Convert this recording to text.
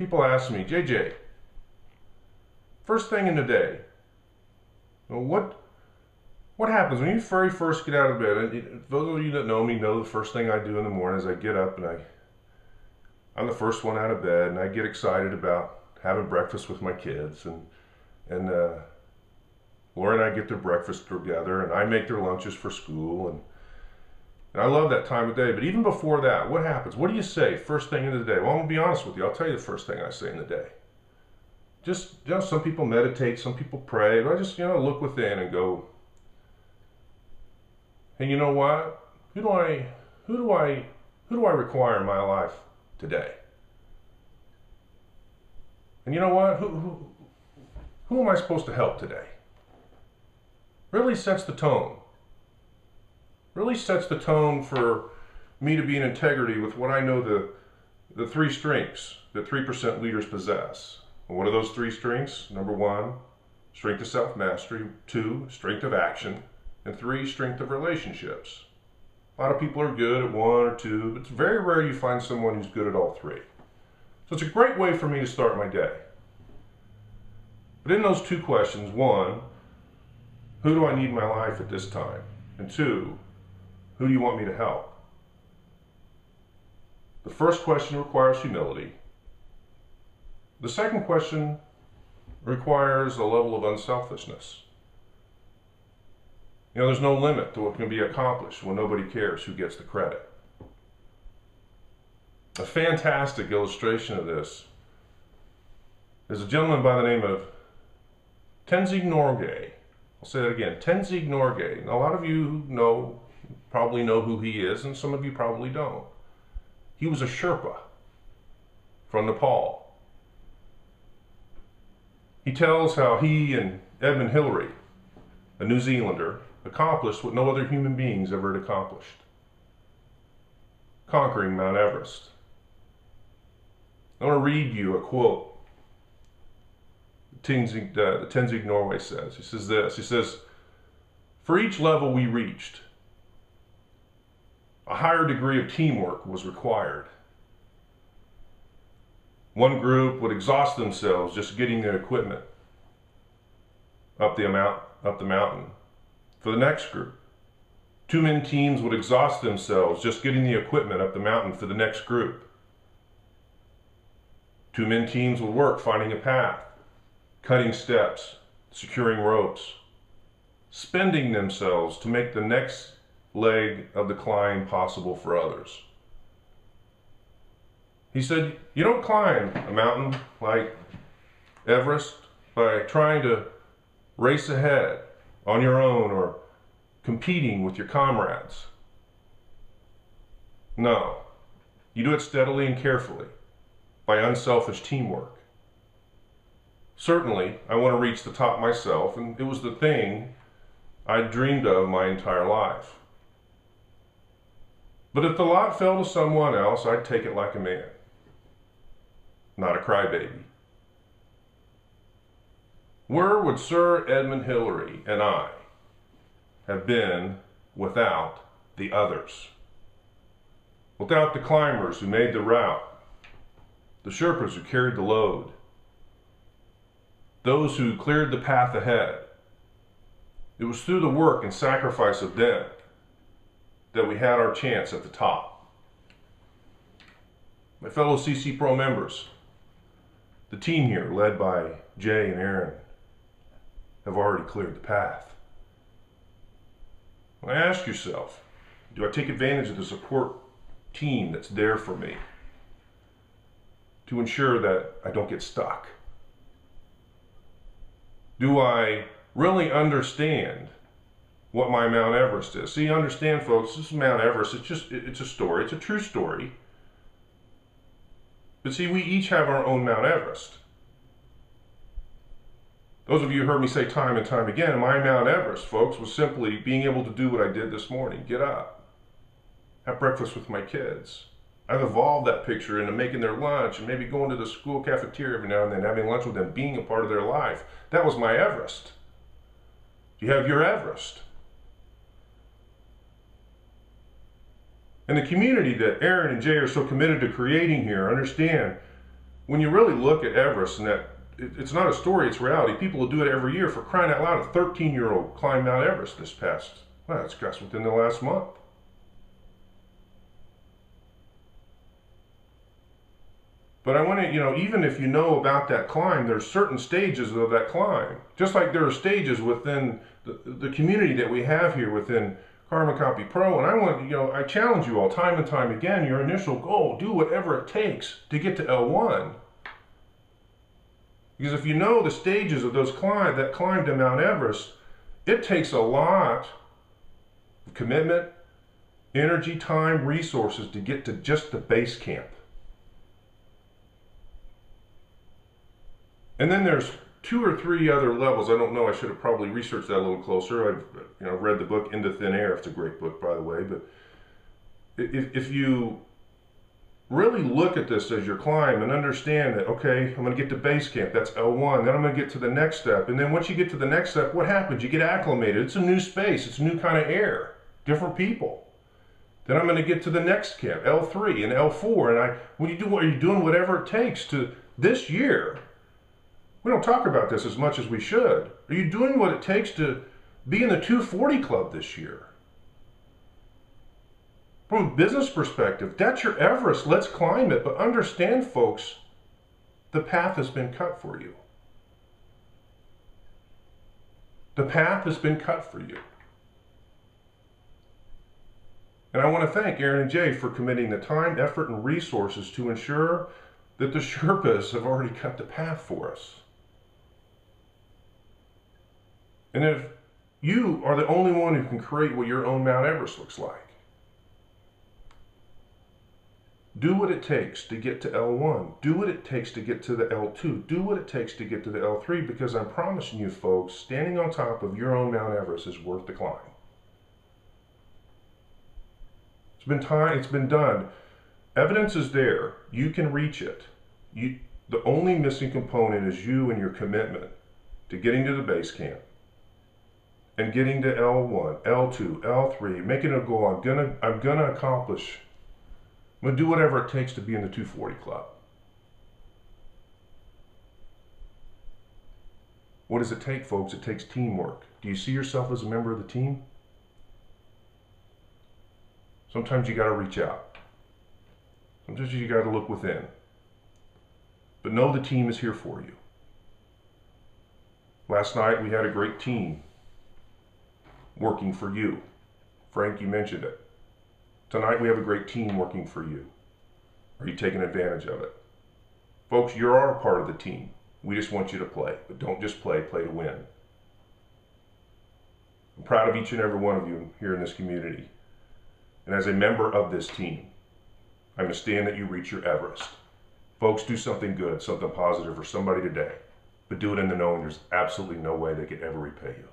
People ask me, JJ, first thing in the day, what happens when you very first get out of bed? And those of you that know me know the first thing I do in the morning is I get up and I'm the first one out of bed, and I get excited about having breakfast with my kids, and Laura and I get their breakfast together, and I make their lunches for school, and I love that time of day. But even before that, what happens? What do you say first thing in the day? Well, I'm gonna be honest with you. I'll tell you the first thing I say in the day. Just, some people meditate, some people pray, but I just, look within and go, hey, you know what? Who do I require in my life today? And you know what? Who am I supposed to help today? Really sets the tone. Really sets the tone for me to be in integrity with what I know the three strengths that 3% leaders possess. And what are those three strengths? Number one, strength of self-mastery. 2, strength of action. And 3, strength of relationships. A lot of people are good at 1 or 2, but it's very rare you find someone who's good at all 3. So it's a great way for me to start my day. But in those 2 questions, 1, who do I need in my life at this time? And 2, who do you want me to help? The first question requires humility. The second question requires a level of unselfishness. There's no limit to what can be accomplished when nobody cares who gets the credit. A fantastic illustration of this is a gentleman by the name of Tenzing Norgay. I'll say that again, Tenzing Norgay. Now, a lot of you probably know who he is, and some of you probably don't. He was a Sherpa from Nepal. He tells how he and Edmund Hillary, a New Zealander, accomplished what no other human beings ever had accomplished: conquering Mount Everest. I want to read you a quote Tenzing Norgay says. He says this. He says, "For each level we reached, a higher degree of teamwork was required. One group would exhaust themselves just getting their equipment up the mountain. For the next group, 2-man teams would exhaust themselves just getting the equipment up the mountain for the next group. 2-man teams would work finding a path, cutting steps, securing ropes, spending themselves to make the next leg of the climb possible for others." He said, you don't climb a mountain like Everest by trying to race ahead on your own or competing with your comrades. No, you do it steadily and carefully by unselfish teamwork. Certainly, I want to reach the top myself, and it was the thing I dreamed of my entire life. But if the lot fell to someone else, I'd take it like a man, not a crybaby. Where would Sir Edmund Hillary and I have been without the others? Without the climbers who made the route, the Sherpas who carried the load, those who cleared the path ahead. It was through the work and sacrifice of them that we had our chance at the top. My fellow CC Pro members, the team here, led by Jay and Aaron, have already cleared the path. Now ask yourself, do I take advantage of the support team that's there for me to ensure that I don't get stuck? Do I really understand what my Mount Everest is? See, understand, folks, this is Mount Everest. It's a story. It's a true story. But see, we each have our own Mount Everest. Those of you who heard me say time and time again, my Mount Everest, folks, was simply being able to do what I did this morning. Get up, have breakfast with my kids. I've evolved that picture into making their lunch and maybe going to the school cafeteria every now and then, having lunch with them, being a part of their life. That was my Everest. You have your Everest. And the community that Aaron and Jay are so committed to creating here, understand, when you really look at Everest, and that it's not a story, it's reality. People will do it every year. For crying out loud, a 13-year-old climbed Mount Everest this past, well, it's just within the last month. But I want to, even if you know about that climb, there's certain stages of that climb. Just like there are stages within the community that we have here within Carbon Copy Pro. And I want, I challenge you all time and time again, your initial goal, do whatever it takes to get to L1. Because if you know the stages of that climb to Mount Everest, it takes a lot of commitment, energy, time, resources to get to just the base camp. And then there's 2 or 3 other levels. I don't know, I should have probably researched that a little closer. I've read the book Into Thin Air. It's a great book, by the way. But if you really look at this as your climb and understand that, okay, I'm going to get to base camp, that's L1, then I'm going to get to the next step. And then once you get to the next step, what happens? You get acclimated. It's a new space. It's a new kind of air, different people. Then I'm going to get to the next camp, L3 and L4. And are you doing whatever it takes to this year? We don't talk about this as much as we should. Are you doing what it takes to be in the 240 club this year? From a business perspective, that's your Everest. Let's climb it. But understand, folks, the path has been cut for you. The path has been cut for you. And I want to thank Aaron and Jay for committing the time, effort, and resources to ensure that the Sherpas have already cut the path for us. And if you are the only one who can create what your own Mount Everest looks like, do what it takes to get to L1. Do what it takes to get to the L2. Do what it takes to get to the L3, because I'm promising you, folks, standing on top of your own Mount Everest is worth the climb. It's been time, it's been done. Evidence is there. You can reach it. The only missing component is you and your commitment to getting to the base camp and getting to L1, L2, L3, making a goal. I'm gonna accomplish. I'm gonna do whatever it takes to be in the 240 club. What does it take, folks? It takes teamwork. Do you see yourself as a member of the team? Sometimes you gotta reach out. Sometimes you gotta look within. But know the team is here for you. Last night we had a great team working for you. Frank, you mentioned it. Tonight we have a great team working for you. Are you taking advantage of it? Folks, you are a part of the team. We just want you to play, but don't just play, play to win. I'm proud of each and every one of you here in this community. And as a member of this team, I understand that you reach your Everest. Folks, do something good, something positive for somebody today, but do it in the knowing there's absolutely no way they could ever repay you.